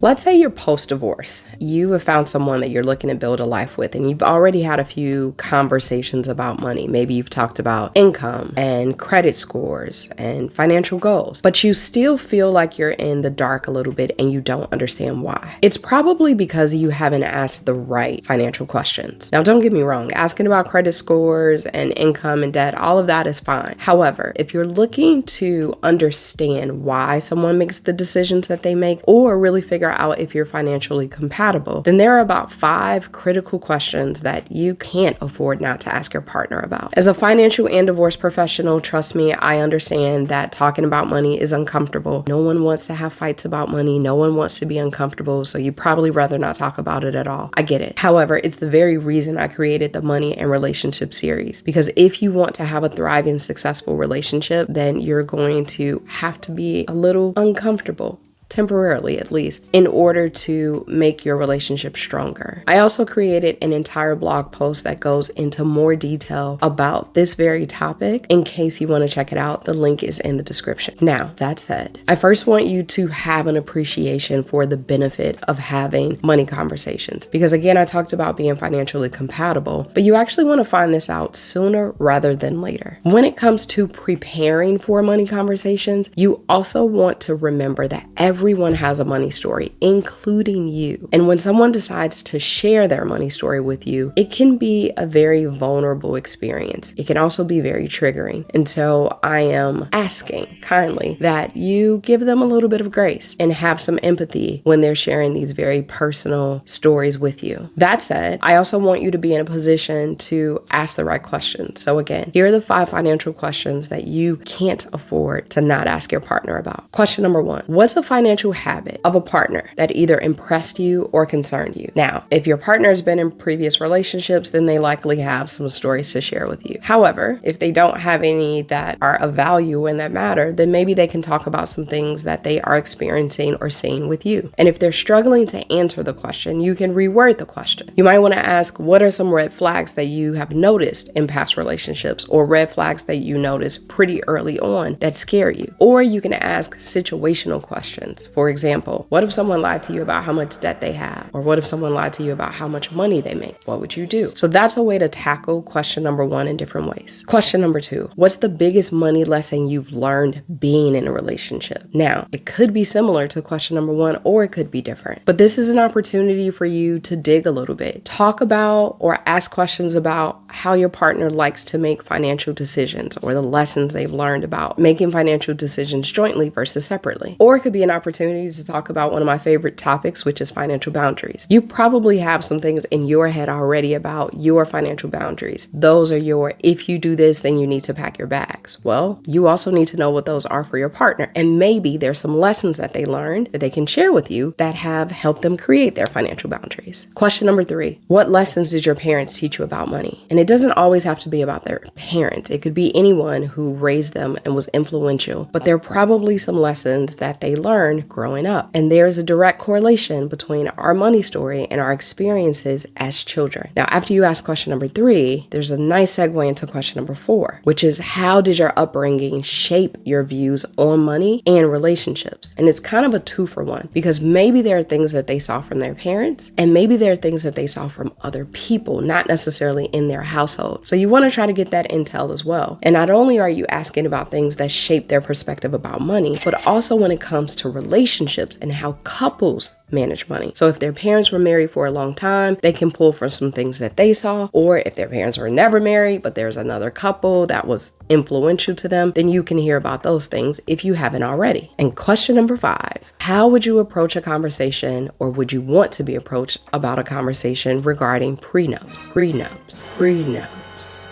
Let's say you're post-divorce. You have found someone that you're looking to build a life with, and you've already had a few conversations about money. Maybe you've talked about income and credit scores and financial goals, but you still feel like you're in the dark a little bit and you don't understand why. It's probably because you haven't asked the right financial questions. Now, don't get me wrong, asking about credit scores and income and debt, all of that is fine. However, if you're looking to understand why someone makes the decisions that they make, or really figure out if you're financially compatible, then there are about 5 critical questions that you can't afford not to ask your partner about. As a financial and divorce professional, trust me, I understand that talking about money is uncomfortable. No one wants to have fights about money. No one wants to be uncomfortable, so you probably rather not talk about it at all. I get it. However, it's the very reason I created the Money and Relationship series, because if you want to have a thriving, successful relationship, then you're going to have to be a little uncomfortable, temporarily at least, in order to make your relationship stronger. I also created an entire blog post that goes into more detail about this very topic. In case you want to check it out, the link is in the description. Now, that said, I first want you to have an appreciation for the benefit of having money conversations, because again, I talked about being financially compatible, but you actually want to find this out sooner rather than later. When it comes to preparing for money conversations, you also want to remember that everyone has a money story, including you. And when someone decides to share their money story with you, it can be a very vulnerable experience. It can also be very triggering. And so I am asking kindly that you give them a little bit of grace and have some empathy when they're sharing these very personal stories with you. That said, I also want you to be in a position to ask the right questions. So again, here are the 5 financial questions that you can't afford to not ask your partner about. Question number 1, what's a financial habit of a partner that either impressed you or concerned you? Now, if your partner has been in previous relationships, then they likely have some stories to share with you. However, if they don't have any that are of value and that matter, then maybe they can talk about some things that they are experiencing or seeing with you. And if they're struggling to answer the question, you can reword the question. You might want to ask, what are some red flags that you have noticed in past relationships, or red flags that you noticed pretty early on that scare you? Or you can ask situational questions. For example, what if someone lied to you about how much debt they have? Or what if someone lied to you about how much money they make? What would you do? So that's a way to tackle question number 1 in different ways. Question number 2, what's the biggest money lesson you've learned being in a relationship? Now, it could be similar to question number 1, or it could be different. But this is an opportunity for you to dig a little bit. Talk about or ask questions about how your partner likes to make financial decisions, or the lessons they've learned about making financial decisions jointly versus separately. Or it could be an opportunity to talk about one of my favorite topics, which is financial boundaries. You probably have some things in your head already about your financial boundaries. Those are your, if you do this, then you need to pack your bags. Well, you also need to know what those are for your partner. And maybe there's some lessons that they learned that they can share with you that have helped them create their financial boundaries. Question number 3, what lessons did your parents teach you about money? And it doesn't always have to be about their parents. It could be anyone who raised them and was influential, but there are probably some lessons that they learned growing up. And there's a direct correlation between our money story and our experiences as children. Now, after you ask question number 3, there's a nice segue into question number 4, which is, how did your upbringing shape your views on money and relationships? And it's kind of a 2-for-1, because maybe there are things that they saw from their parents, and maybe there are things that they saw from other people, not necessarily in their household. So you want to try to get that intel as well. And not only are you asking about things that shape their perspective about money, but also when it comes to relationships and how couples manage money. So if their parents were married for a long time, they can pull from some things that they saw. Or if their parents were never married, but there's another couple that was influential to them, then you can hear about those things if you haven't already. And question number 5, how would you approach a conversation, or would you want to be approached about a conversation regarding prenups?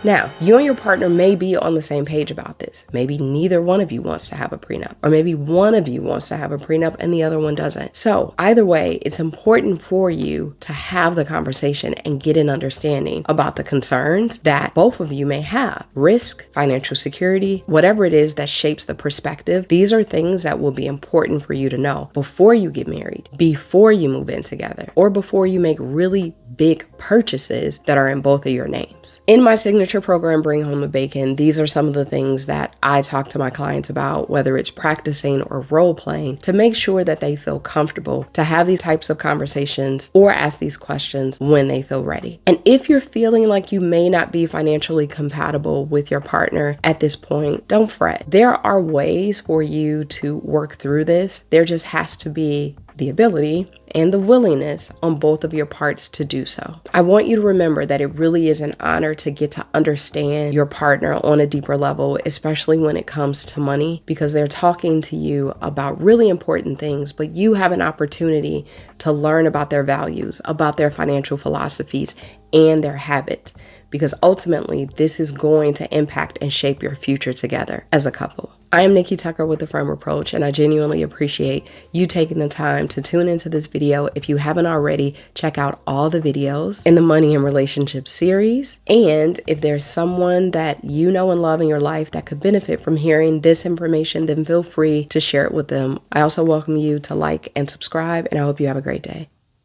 Now, you and your partner may be on the same page about this. Maybe neither one of you wants to have a prenup, or maybe one of you wants to have a prenup and the other one doesn't. So either way, it's important for you to have the conversation and get an understanding about the concerns that both of you may have. Risk, financial security, whatever it is that shapes the perspective. These are things that will be important for you to know before you get married, before you move in together, or before you make really big purchases that are in both of your names. In my signature program, Bring Home the Bacon, these are some of the things that I talk to my clients about, whether it's practicing or role playing, to make sure that they feel comfortable to have these types of conversations or ask these questions when they feel ready. And if you're feeling like you may not be financially compatible with your partner at this point, don't fret. There are ways for you to work through this. There just has to be the ability and the willingness on both of your parts to do so. I want you to remember that it really is an honor to get to understand your partner on a deeper level, especially when it comes to money, because they're talking to you about really important things, but you have an opportunity to learn about their values, about their financial philosophies, and their habits, because ultimately this is going to impact and shape your future together as a couple. I am Nikki Tucker with The Firm Approach, and I genuinely appreciate you taking the time to tune into this video. If you haven't already, check out all the videos in the Money and Relationships series. And if there's someone that you know and love in your life that could benefit from hearing this information, then feel free to share it with them. I also welcome you to like and subscribe, and I hope you have a great day.